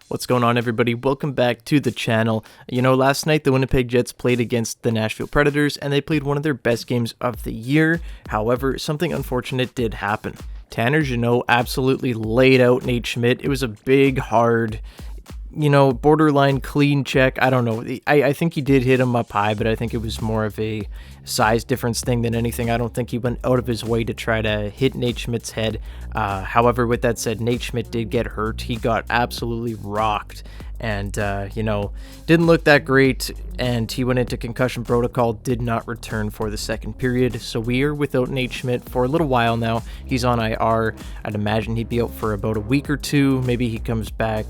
What's going on, everybody? Welcome back to the channel. Last night the Winnipeg Jets played against the Nashville Predators, and they played one of their best games of the year. However, something unfortunate did happen. Tanner Jeannot absolutely laid out Nate Schmidt. It was a big, hard, borderline clean check. I don't know. I think he did hit him up high, but I think it was more of a size difference thing than anything. I don't think he went out of his way to try to hit Nate Schmidt's head. However, with that said, Nate Schmidt did get hurt. He got absolutely rocked and, didn't look that great. And he went into concussion protocol, did not return for the second period. So we are without Nate Schmidt for a little while now. He's on IR. I'd imagine he'd be out for about a week or two. Maybe he comes back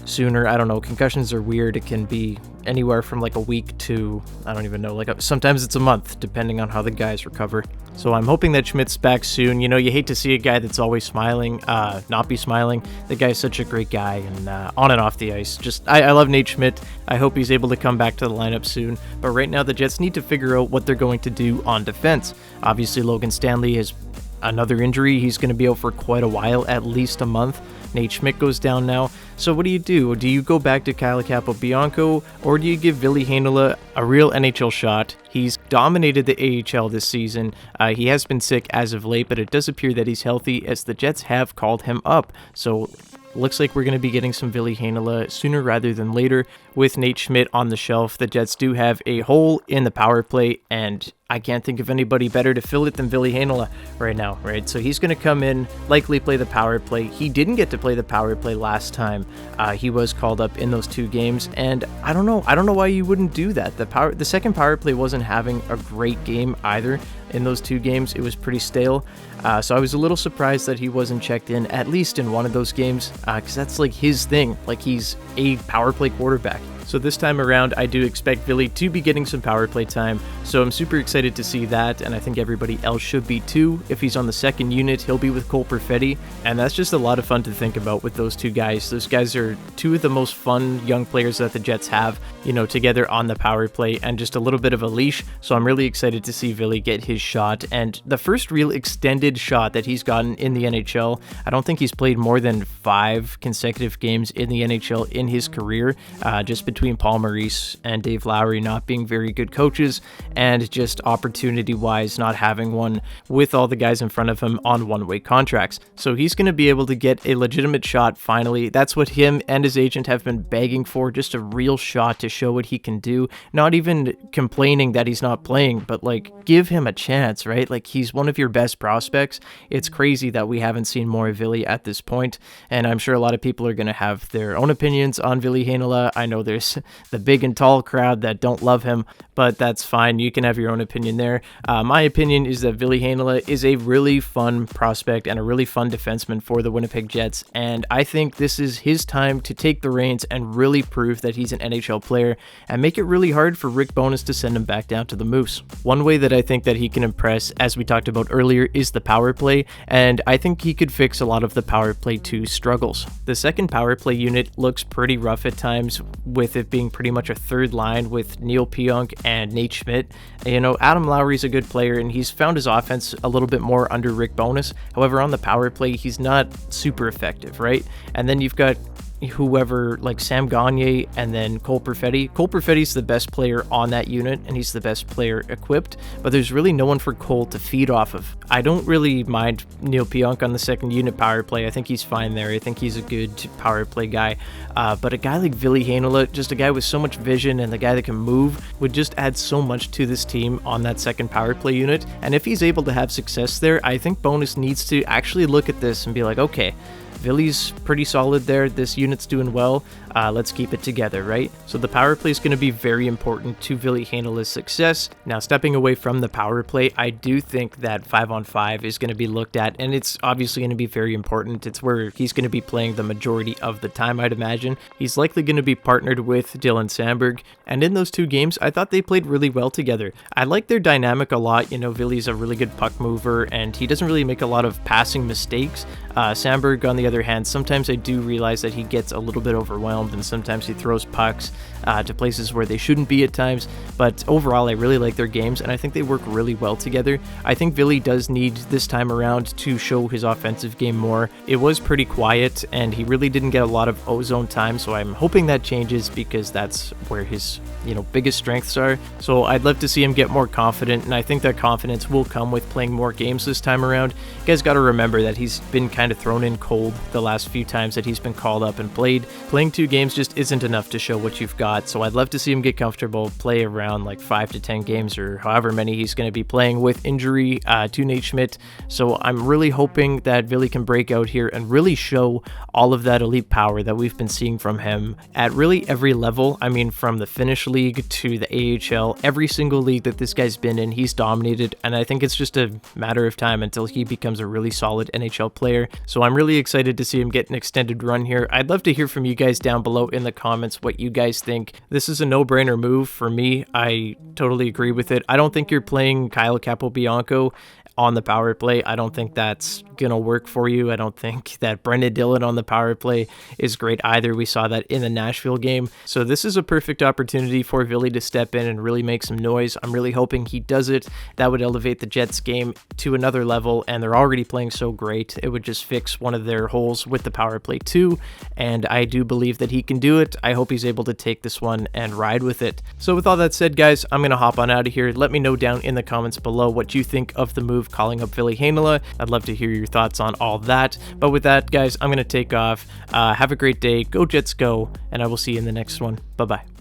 sooner. I don't know. Concussions are weird. It can be anywhere from like a week to, I don't even know, sometimes it's a month, depending on how the guys recover. So I'm hoping that Schmidt's back soon. You hate to see a guy that's always smiling, not be smiling. The guy's such a great guy, and on and off the ice. I love Nate Schmidt. I hope he's able to come back to the lineup soon. But right now, the Jets need to figure out what they're going to do on defense. Obviously, Logan Stanley has another injury. He's going to be out for quite a while, at least a month. Nate Schmidt goes down now. So what do? Do you go back to Kyle Capobianco, or do you give Ville Heinola a real NHL shot? He's dominated the AHL this season. He has been sick as of late, but it does appear that he's healthy, as the Jets have called him up. So looks like we're going to be getting some Ville Heinola sooner rather than later. With Nate Schmidt on the shelf, the Jets do have a hole in the power play, and I can't think of anybody better to fill it than Ville Heinola right now, right? So he's going to come in, likely play the power play. He didn't get to play the power play last time. He was called up in those two games, and I don't know why you wouldn't do that. The second power play wasn't having a great game either. In those two games, it was pretty stale. So I was a little surprised that he wasn't checked in, at least in one of those games, because that's like his thing. Like, he's a power play quarterback. So this time around, I do expect Ville to be getting some power play time, so I'm super excited to see that, and I think everybody else should be too. If he's on the second unit, he'll be with Cole Perfetti, and that's just a lot of fun to think about with those two guys. Those guys are two of the most fun young players that the Jets have, together on the power play, and just a little bit of a leash, so I'm really excited to see Ville get his shot, and the first real extended shot that he's gotten in the NHL. I don't think he's played more than 5 consecutive games in the NHL in his career, just between Paul Maurice and Dave Lowry not being very good coaches, and just opportunity-wise not having one with all the guys in front of him on one-way contracts. So he's going to be able to get a legitimate shot finally. That's what him and his agent have been begging for, just a real shot to show what he can do. Not even complaining that he's not playing, but give him a chance, right? He's one of your best prospects. It's crazy that we haven't seen more of Ville at this point, and I'm sure a lot of people are going to have their own opinions on Ville Heinola. I know there's the big and tall crowd that don't love him, but that's fine. You can have your own opinion there. My opinion is that Ville Heinola is a really fun prospect and a really fun defenseman for the Winnipeg Jets, and I think this is his time to take the reins and really prove that he's an NHL player and make it really hard for Rick Bowness to send him back down to the Moose. One way that I think that he can impress, as we talked about earlier, is the power play, and I think he could fix a lot of the power play 2 struggles. The second power play unit looks pretty rough at times, with it being pretty much a third line with Neil Pionk and Nate Schmidt. Adam Lowry's a good player, and he's found his offense a little bit more under Rick Bowness. However, on the power play, he's not super effective, right? And then you've got whoever, like Sam Gagner and then Cole Perfetti. Cole Perfetti's the best player on that unit, and he's the best player equipped, but there's really no one for Cole to feed off of. I don't really mind Neil Pionk on the second unit power play. I think he's fine there. I think he's a good power play guy, but a guy like Ville Heinola, just a guy with so much vision and the guy that can move, would just add so much to this team on that second power play unit. And if he's able to have success there, I think Bowness needs to actually look at this and be like, okay, Ville's pretty solid there. This unit's doing well. Let's keep it together, right? So the power play is going to be very important to Ville Heinola's success. Now, stepping away from the power play, I do think that 5-on-5 is going to be looked at, and it's obviously going to be very important. It's where he's going to be playing the majority of the time, I'd imagine. He's likely going to be partnered with Dylan Samberg, and in those two games, I thought they played really well together. I like their dynamic a lot. Ville's a really good puck mover, and he doesn't really make a lot of passing mistakes. Samberg, on the other other hand, sometimes I do realize that he gets a little bit overwhelmed, and sometimes he throws pucks to places where they shouldn't be at times. But overall, I really like their games, and I think they work really well together. I think Ville does need this time around to show his offensive game more. It was pretty quiet, and he really didn't get a lot of ozone time, so I'm hoping that changes because that's where his biggest strengths are. So I'd love to see him get more confident, and I think that confidence will come with playing more games this time around. You guys got to remember that he's been kind of thrown in cold the last few times that he's been called up and played. Playing 2 games just isn't enough to show what you've got, so I'd love to see him get comfortable, play around like 5 to 10 games or however many he's going to be playing with injury to Nate Schmidt. So I'm really hoping that Ville can break out here and really show all of that elite power that we've been seeing from him at really every level. I mean, from the Finnish league to the AHL, every single league that this guy's been in, he's dominated, and I think it's just a matter of time until he becomes a really solid NHL player. So I'm really excited to see him get an extended run here. I'd love to hear from you guys down below in the comments what you guys think. This is a no-brainer move for me. I totally agree with it. I don't think you're playing Kyle Capobianco on the power play. I don't think that's gonna work for you. I don't think that Brendan Dillon on the power play is great either. We saw that in the Nashville game. So this is a perfect opportunity for Ville to step in and really make some noise. I'm really hoping he does it. That would elevate the Jets game to another level, and they're already playing so great. It would just fix one of their holes with the power play too, and I do believe that he can do it. I hope he's able to take this one and ride with it. So with all that said, guys, I'm gonna hop on out of here. Let me know down in the comments below what you think of the move calling up Ville Heinola. I'd love to hear your thoughts on all that. But with that, guys, I'm going to take off. Have a great day. Go Jets go, and I will see you in the next one. Bye-bye.